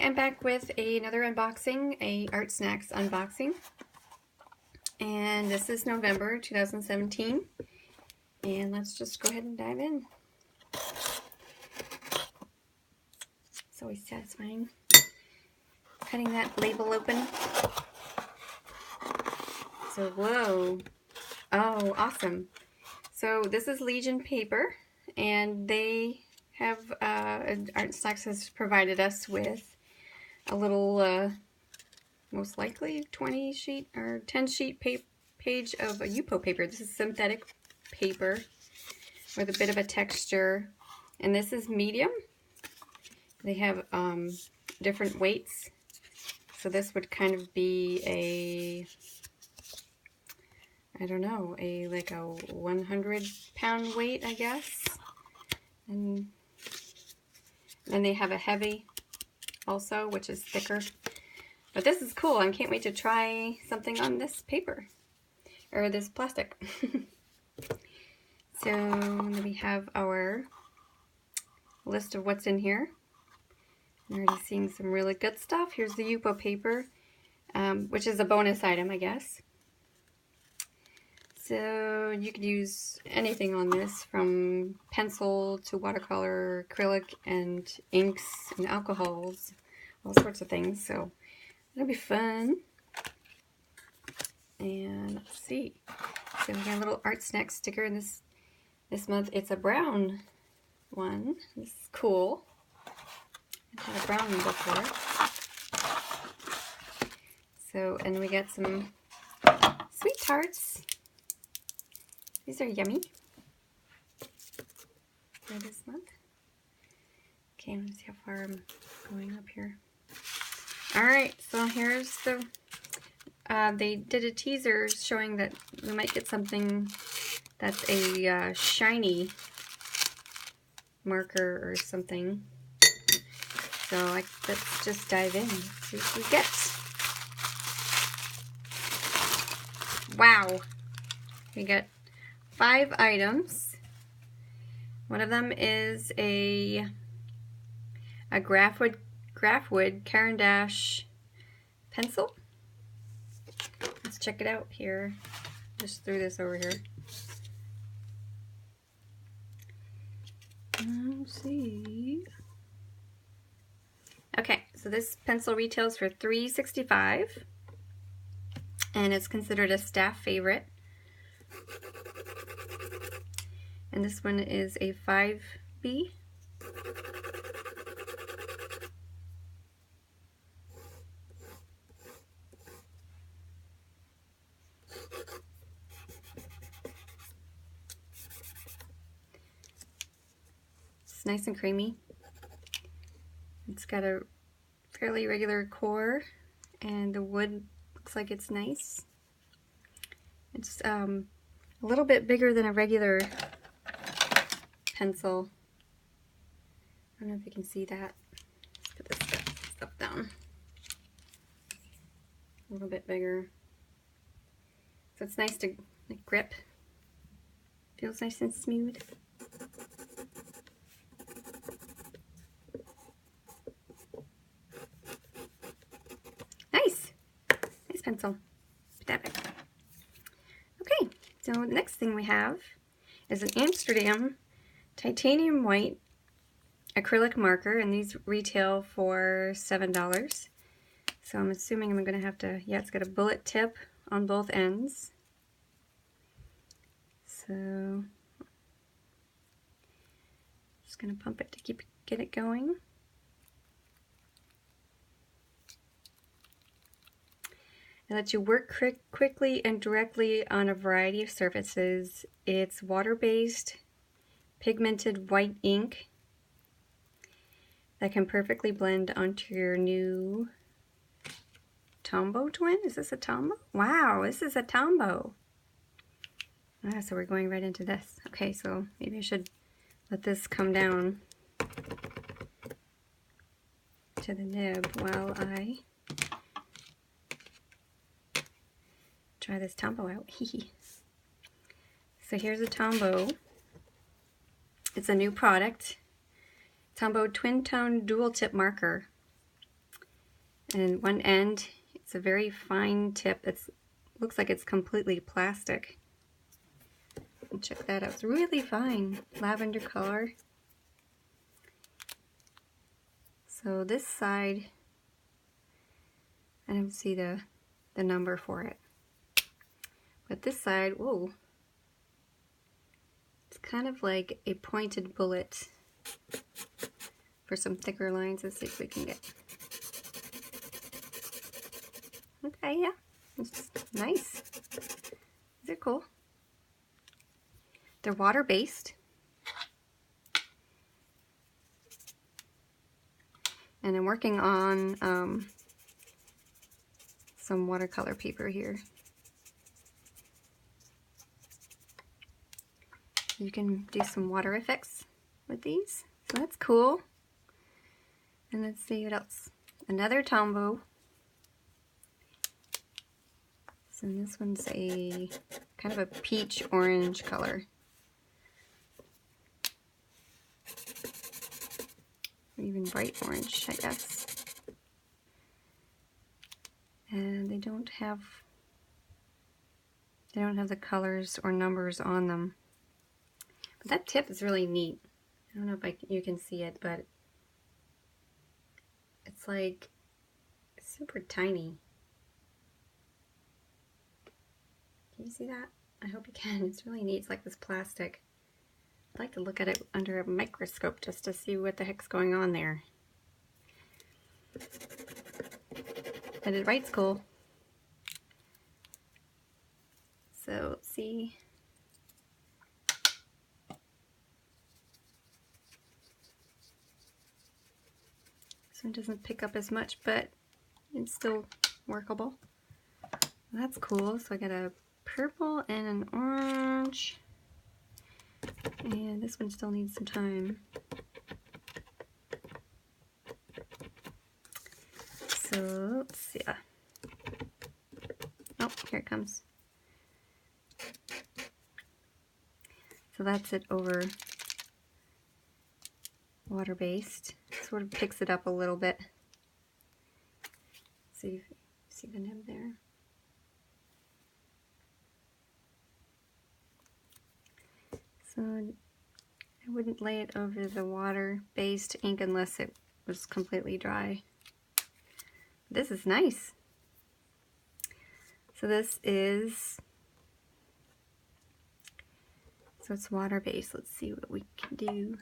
am back with another unboxing, a Artsnacks unboxing. And this is November 2017. And let's just go ahead and dive in. It's always satisfying cutting that label open. So, whoa. Oh, awesome. So this is Legion paper, and they have, Artsnacks has provided us with a little, most likely 20 sheet or 10 sheet page of a yupo paper. This is synthetic paper with a bit of a texture, and this is medium. They have different weights, so this would kind of be a, I don't know, like a 100-pound weight, I guess. And then they have a heavy also, which is thicker. But this is cool. I can't wait to try something on this paper, or this plastic. So then we have our list of what's in here. I'm already seeing some really good stuff. Here's the yupo paper, which is a bonus item, I guess. So you could use anything on this, from pencil to watercolor, acrylic, and inks and alcohols, all sorts of things. So it'll be fun. And let's see. So we got a little Artsnacks sticker in this month. It's a brown one. This is cool. I've had a brown one before. So, and we got some sweet tarts. These are yummy for this month. Okay, let's see how far I'm going up here. Alright, so here's the, they did a teaser showing that we might get something that's a shiny marker or something. So let's just dive in and see what we get. Wow! We got 5 items. One of them is a Graphite Caran d'Ache pencil. Let's check it out here. Just threw this over here. Let's see. Okay, so this pencil retails for $3.65, and it's considered a staff favorite. And this one is a 5B. It's nice and creamy. It's got a fairly regular core, and the wood looks like it's nice. It's a little bit bigger than a regular pencil. I don't know if you can see that. Let's put this stuff down. A little bit bigger. So it's nice to like grip. Feels nice and smooth. Nice! Nice pencil. Put that back. Okay, so the next thing we have is an Amsterdam titanium white acrylic marker, and these retail for $7. So I'm assuming I'm going to have to, yeah, it's got a bullet tip on both ends. So just going to pump it to get it going. It lets you work quickly and directly on a variety of surfaces. It's water-based, pigmented white ink that can perfectly blend onto your new Tombow twin. Is this a Tombow? Wow, this is a Tombow. Ah, so we're going right into this. Okay, so maybe I should let this come down to the nib while I try this Tombow out. So here's a Tombow. It's a new product. Tombow Twin Tone Dual Tip Marker. And one end, it's a very fine tip. It looks like it's completely plastic. Check that out. It's really fine. Lavender color. So this side, I don't see the number for it. But this side, whoa. It's kind of like a pointed bullet for some thicker lines. Let's see if we can get. Okay, yeah. It's nice. These are cool. They're water-based. And I'm working on some watercolor paper here. You can do some water effects with these. So that's cool. And let's see what else. Another Tombow. So this one's a kind of a peach orange color. Or even bright orange, I guess. And they don't have the colors or numbers on them. But that tip is really neat. I don't know if you can see it, but it's like super tiny. Can you see that? I hope you can. It's really neat. It's like this plastic. I'd like to look at it under a microscope just to see what the heck's going on there. But it writes cool. So let's see. This one doesn't pick up as much, but it's still workable. That's cool. So I got a purple and an orange. And this one still needs some time. So let's see. Oh, here it comes. So that's it over water-based. Sort of picks it up a little bit. See if you see the nib there. So I wouldn't lay it over the water-based ink unless it was completely dry. This is nice. So this is, so it's water-based. Let's see what we can do.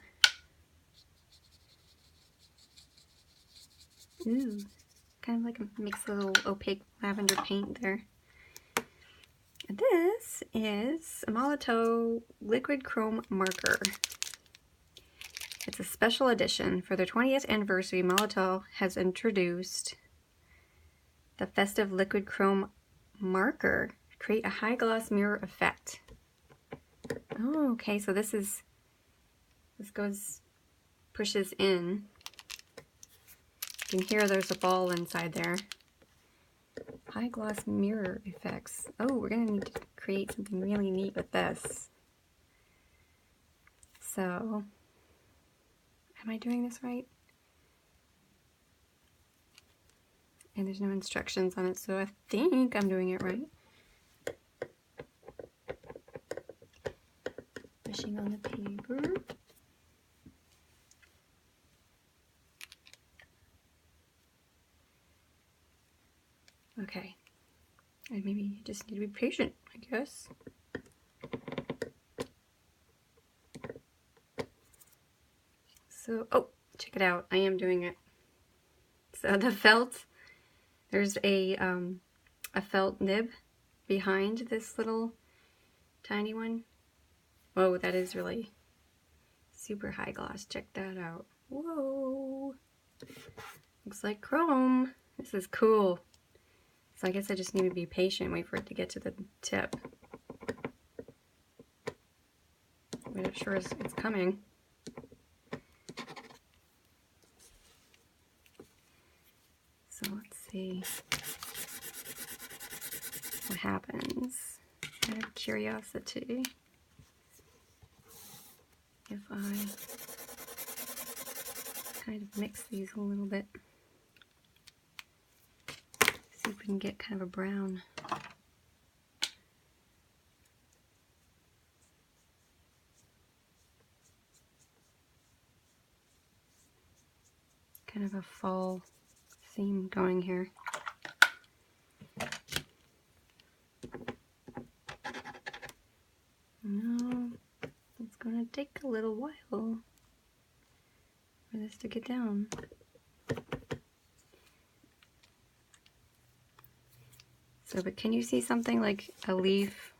Ooh, kind of like makes a little opaque lavender paint there. And this is a Molotow liquid chrome marker. It's a special edition. For their 20th anniversary, Molotow has introduced the festive liquid chrome marker to create a high gloss mirror effect. Oh, okay, so this pushes in. You can hear there's a ball inside there. High gloss mirror effects. Oh, we're gonna need to create something really neat with this. So, am I doing this right? And there's no instructions on it, so I think I'm doing it right. Pushing on the paper. Okay. And maybe you just need to be patient, I guess. So, oh, check it out. I am doing it. So the felt, there's a felt nib behind this little tiny one. Whoa, that is really super high gloss. Check that out. Whoa. Looks like chrome. This is cool. So I guess I just need to be patient, wait for it to get to the tip. But it sure is, it's coming. So let's see what happens. Out of curiosity, if I kind of mix these a little bit. can get kind of a brown. Kind of a fall theme going here. No, it's going to take a little while for this to get down. So, but can you see something like a leaf?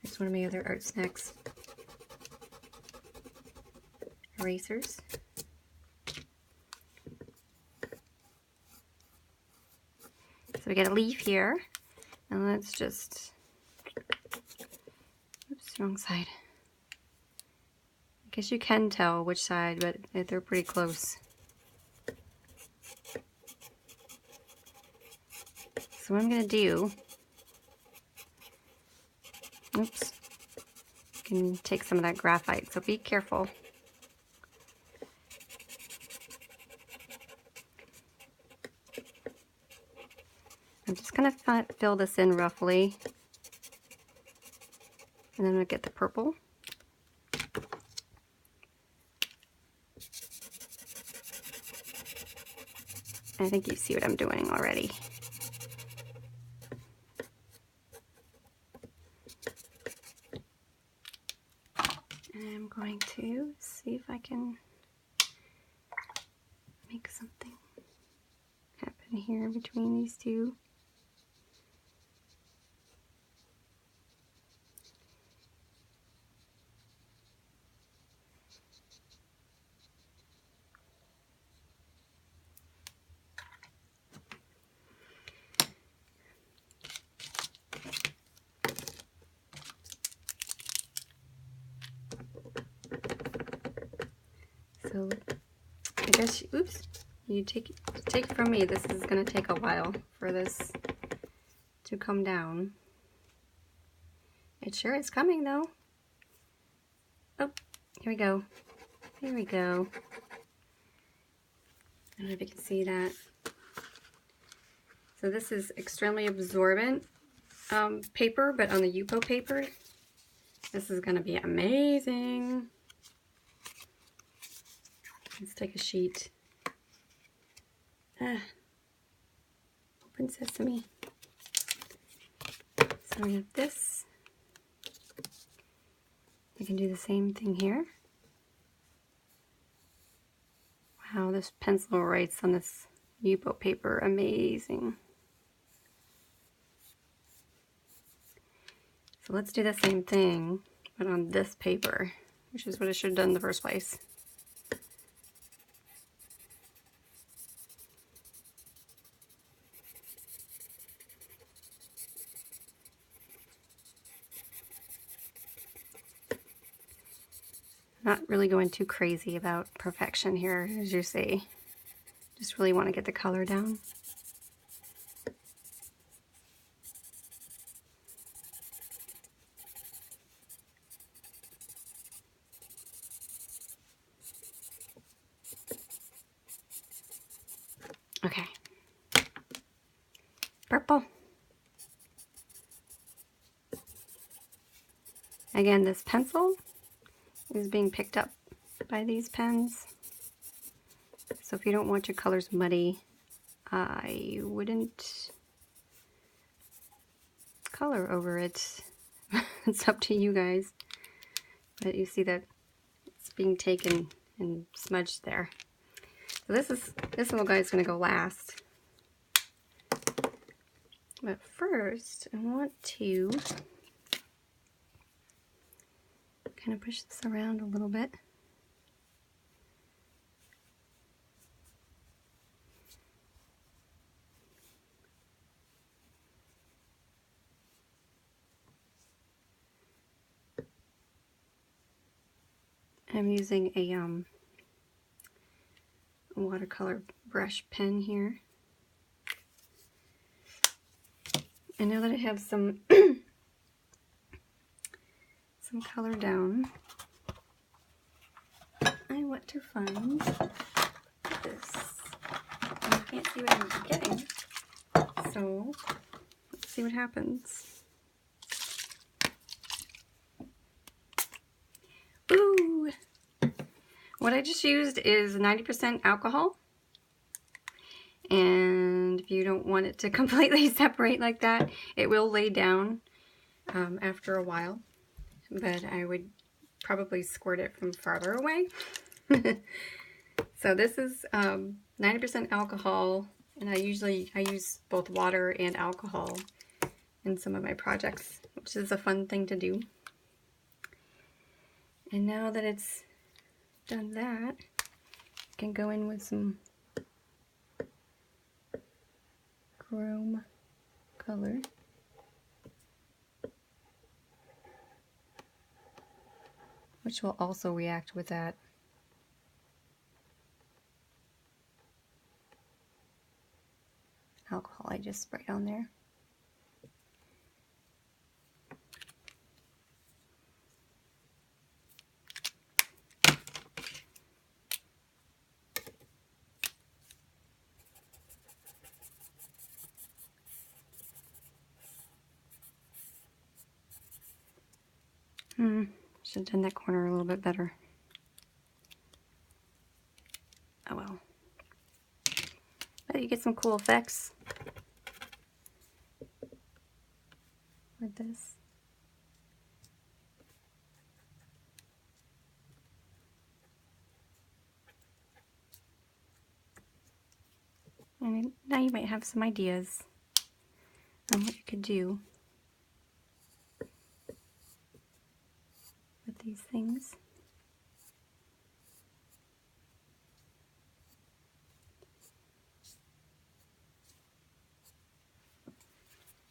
Here's one of my other Artsnacks erasers. So we got a leaf here, and let's just, oops, wrong side. I guess you can tell which side, but they're pretty close. So what I'm going to do, oops, can take some of that graphite, so be careful. I'm just going to fill this in roughly, and then I'll get the purple. I think you see what I'm doing already. And I'm going to see if I can make something happen here between these two. So I guess, oops, you take from me, this is going to take a while for this to come down. It sure is coming though. Oh, here we go. Here we go. I don't know if you can see that. So this is extremely absorbent paper, but on the yupo paper, this is going to be amazing. Let's take a sheet. Open sesame. So we have this. I can do the same thing here. Wow, this pencil writes on this yupo paper, amazing. So let's do the same thing, but on this paper, which is what I should have done in the first place. Not really going too crazy about perfection here, as you see. Just really want to get the color down. Okay. Purple. Again, this pencil is being picked up by these pens. So if you don't want your colors muddy, I wouldn't color over it. It's up to you guys. But you see that it's being taken and smudged there. So this little guy's gonna go last. But first, I want to kind of push this around a little bit. I'm using a watercolor brush pen here. And now that I have some some color down. I want to find this. And I can't see what I'm getting. So let's see what happens. Ooh! What I just used is 90% alcohol. And if you don't want it to completely separate like that, it will lay down after a while. But I would probably squirt it from farther away. So this is 90% alcohol, and I use both water and alcohol in some of my projects, which is a fun thing to do. And now that it's done that, I can go in with some chrome color. Which will also react with that alcohol I just sprayed on there. Should have done that corner a little bit better. Oh well. But you get some cool effects with this. And now you might have some ideas on what you could do with these things.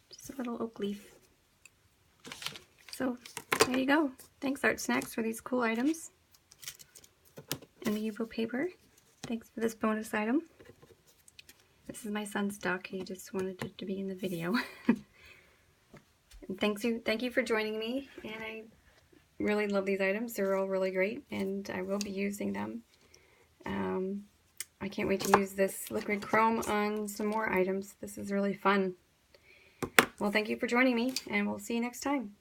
Just a little oak leaf. So there you go. Thanks Artsnacks for these cool items. And the yupo paper. Thanks for this bonus item. This is my son's duck. He just wanted it to be in the video. And thank you for joining me. And I really love these items. They're all really great, and I will be using them. I can't wait to use this liquid chrome on some more items. This is really fun. Well, thank you for joining me, and we'll see you next time.